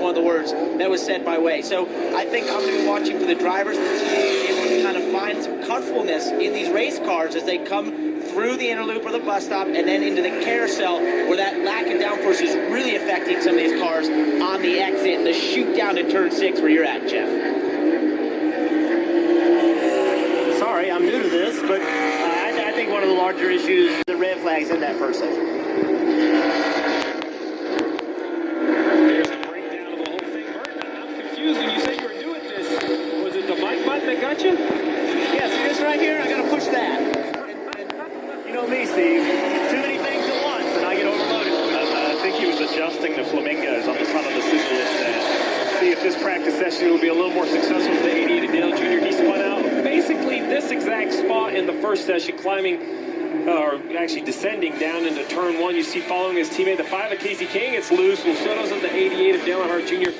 one of the words that was said by Way. So I think I'm going to be watching for the drivers to kind of find some comfortableness in these race cars as they come through the inner loop or the bus stop and then into the carousel, where that lack of downforce is really affecting some of these cars on the exit and the shoot down to turn 6 where you're at, Jeff. Sorry, I'm new to this, but I think one of the larger issues is the red flags in that first session. There's the breakdown of the whole thing. Burton, I'm confused when you said you were new at this. Was it the mic button that got you? Yeah, see this right here? I gotta push that. And you know me, Steve. Too many things at once, and I get overloaded. I think he was adjusting the flamingos on the front of the sizzle list there. See if this practice session will be a little more successful for the 88 of Dale Jr. He spun out basically this exact spot in the first session, climbing, or actually descending down into turn 1. You see following his teammate, the 5 of Casey King, it's loose. Well, so does the 88 of Dale Earnhardt Jr.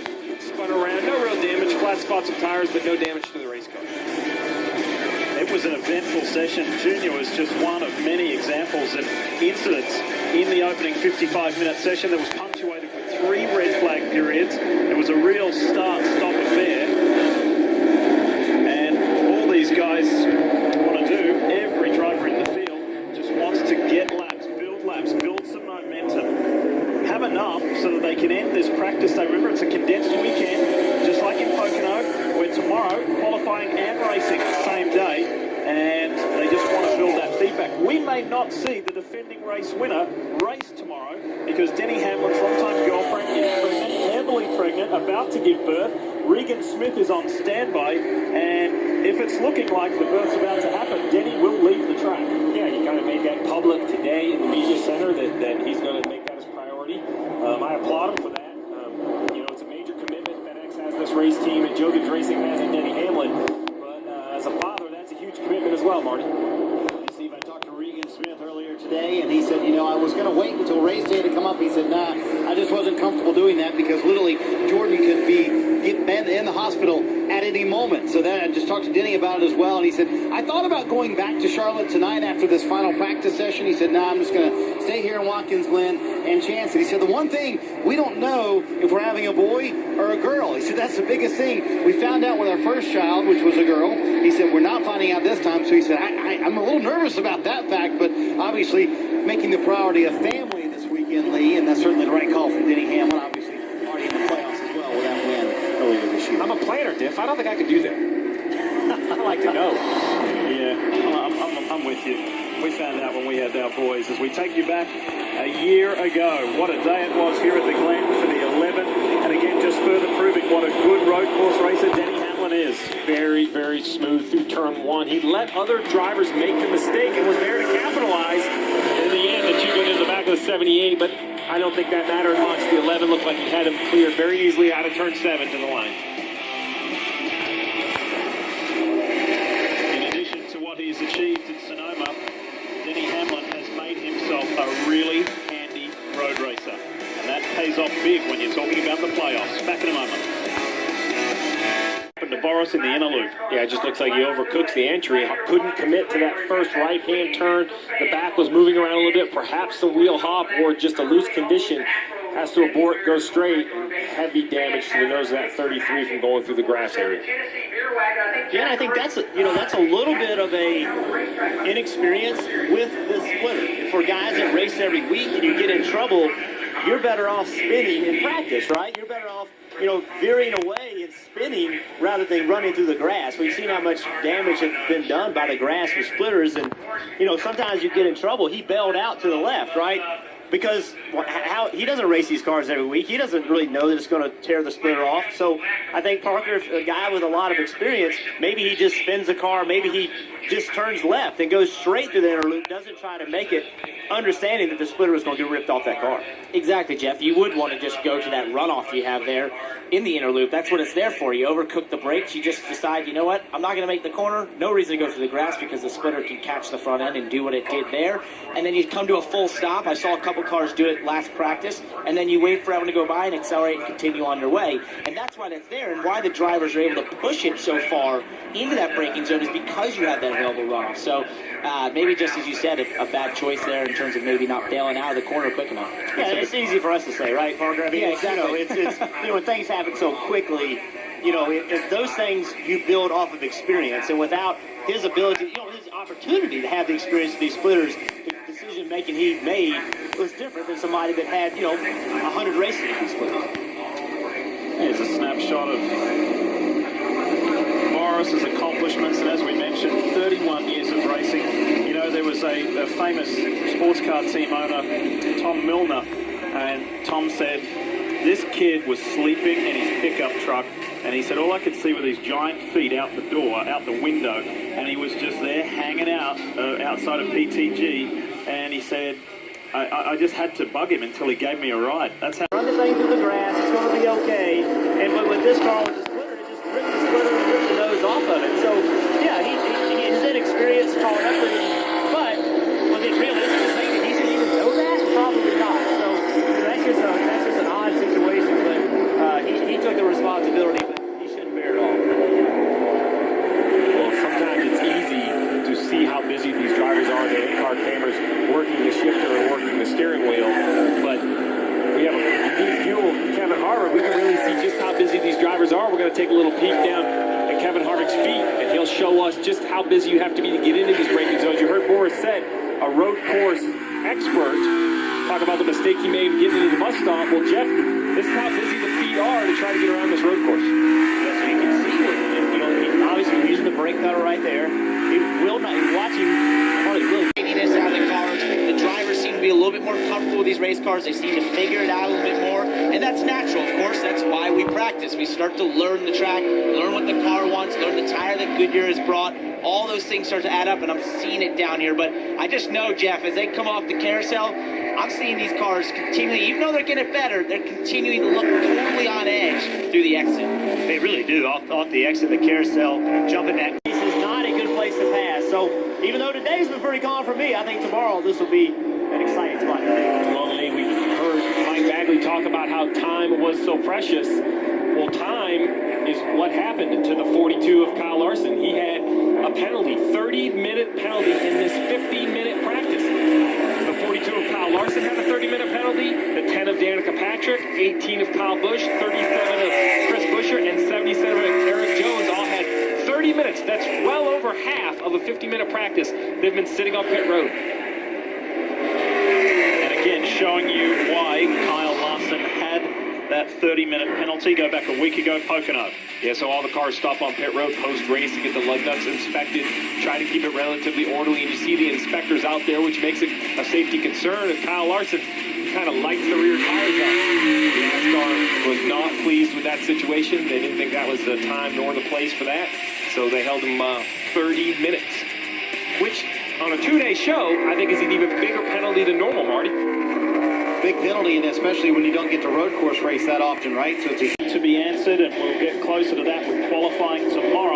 Spun around, no real damage, flat spots of tires, but no damage to the race car. It was an eventful session. Junior was just one of many examples of incidents in the opening 55-minute session that was punctuated with 3 red flag periods. It was a real start-stop affair. And all these guys want to do, every driver in the field just wants to get laps, build some momentum, have enough so that they can end this practice day. Remember, it's a condensed weekend, just like in Pocono, where tomorrow, qualifying and racing the same day, and they just want to build that feedback. We may not see the defending race winner race tomorrow because Denny Hamlin's longtime girlfriend is pregnant, heavily pregnant, about to give birth. Regan Smith is on standby, and if it's looking like the birth's about to happen, Denny will leave the track. Yeah, he kind of made that public today in the media center that he's going to make that his priority. I applaud him for that. You know, it's a major commitment. FedEx has this race team, and Joe Gibbs Racing has it, Denny Hamlin. But as a father, that's a huge commitment as well, Marty. Steve, I talked to Regan Smith earlier today, and he said, you know, I was going to wait until race day to come up. He said, nah, I just wasn't comfortable doing that because literally Jordan could be in the hospital at any moment. So then I just talked to Denny about it as well, and he said, I thought about going back to Charlotte tonight after this final practice session. He said, nah, I'm just going to stay here in Watkins Glen and chance it. He said, the one thing, we don't know if we're having a boy or a girl. He said, that's the biggest thing. We found out with our first child, which was a girl. He said, we're not finding out this time. So he said, I'm a little nervous about that fact, but obviously making the priority of family this weekend, Lee, and that's certainly the right call from Denny Hamlin, obviously already in the playoffs as well with that win earlier this year. I'm a planner, Diff. I don't think I could do that. I like to know. Yeah, I'm with you. We found out when we had our boys. As we take you back a year ago, what a day it was here at the Glen for the 11. And again, just further proving what a good road course racer Denny Hamlin is. Very, very smooth through turn 1. He let other drivers make the mistake and was there to capitalize. In the end, the 2 got into the back of the 78, but I don't think that mattered much. The 11 looked like he had him cleared very easily out of turn 7 to the line. In addition to what he's achieved in Sonoma, Denny Hamlin has made himself a really handy road racer. And that pays off big when you're talking about the playoffs. Back in a moment. To Boris in the inner loop. Yeah, it just looks like he overcooks the entry. Couldn't commit to that first right-hand turn. The back was moving around a little bit. Perhaps the wheel hop or just a loose condition. Has to abort, go straight, and heavy damage to the nose of that 33 from going through the grass area. Yeah, and I think that's a little bit of a inexperience with the splitter. For guys that race every week and you get in trouble, you're better off spinning in practice, right? You're better off, veering away and spinning rather than running through the grass. We've seen how much damage has been done by the grass with splitters, and, sometimes you get in trouble. He bailed out to the left, right? Because he doesn't race these cars every week. He doesn't really know that it's going to tear the splitter off. So I think Parker, a guy with a lot of experience, maybe he just spins the car. Maybe he just turns left and goes straight through the inner loop, doesn't try to make it, understanding that the splitter is going to get ripped off that car. Exactly, Jeff. You would want to just go to that runoff you have there in the inner loop. That's what it's there for. You overcook the brakes. You just decide, you know what, I'm not going to make the corner. No reason to go through the grass because the splitter can catch the front end and do what it did there. And then you come to a full stop. I saw a couple cars do it last practice. And then you wait for everyone to go by and accelerate and continue on your way. And that's why that's there, and why the drivers are able to push it so far into that braking zone is because you have that that available runoff. So maybe just as you said, a bad choice there in terms of maybe not bailing out of the corner quick enough. Yeah, it's easy for us to say, right, Parker? I mean, Yeah, exactly. It's when things happen so quickly, if those things you build off of experience, and without his ability, his opportunity to have the experience of these splitters, the decision making he made was different than somebody that had 100 races in these splitters. Here's a snapshot of Morris's accomplishments, and as we mentioned, 31 years of racing. There was a famous sports car team owner, Tom Milner, and Tom said this kid was sleeping in his pickup truck, and he said all I could see were these giant feet out the door, out the window, and he was just there hanging out outside of PTG, and he said, I just had to bug him until he gave me a ride. That's how. Run the thing through the grass, it's going to be okay. But with this car, with the splitter, it just ripped the splitter and ripped the nose off of it. So, yeah, his inexperience caught up with him. But was it realistic to think that he should even know that? Probably not. So that's just an odd situation. But he took the responsibility, but he shouldn't bear it all. Well, sometimes it's easy to see how busy these drivers are. The in-car cameras working the shifter and working the steering wheel. But we have a unique view of Kevin Harvick. We can really see just how busy these drivers are. We're going to take a little peek down at Kevin Harvick's feet, and he'll show us just how busy you have to be to get into these braking zones. You heard Boris said, a road course expert, talk about the mistake he made getting into the bus stop. Well, Jeff, this is how busy the feet are to try to get around this road course. Yes, you can see it. Obviously, using the brake pedal right there. He will not. He's watching. Probably will. This out of the cars. The drivers seem to be a little bit more comfortable with these race cars. They seem to figure it out a little bit more, and that's natural, of course. That's why we practice. We start to learn the track, learn what the car wants, learn the tire that Goodyear has brought. All those things start to add up, and I'm seeing it down here. But I just know, Jeff, as they come off the carousel, I'm seeing these cars continually, even though they're getting better, they're continuing to look totally on edge through the exit. They really do. Off the exit of the carousel, jumping that. This is not a good place to pass. So even though today's been pretty calm for me, I think tomorrow this will be an exciting spot today. Well, we heard Mike Bagley talk about how time was so precious. Well, time is what happened to the 42 of Kyle Larson. He had a penalty, 30-minute penalty in this 15-minute practice. The 42 of Kyle Larson had a 30-minute penalty, the 10 of Danica Patrick, 18 of Kyle Busch, 37 of Chris Buescher, and 77 of Eric Jones all had 30 minutes. That's well over half of a 50-minute practice. They've been sitting on pit road. And again, showing you why Kyle Larson had that 30-minute penalty. Go back a week ago, Pocono. Yeah, so all the cars stop on pit road post-race to get the lug nuts inspected, try to keep it relatively orderly, and you see the inspectors out there, which makes it a safety concern, and Kyle Larson kind of lights the rear tires up. Nascar was not pleased with that situation. They didn't think that was the time nor the place for that, so they held him 30 minutes, which on a two-day show, I think is an even bigger penalty than normal, Marty. Big penalty, and especially when you don't get to road course race that often, right? So it's to be answered, and we'll get closer to that with qualifying tomorrow.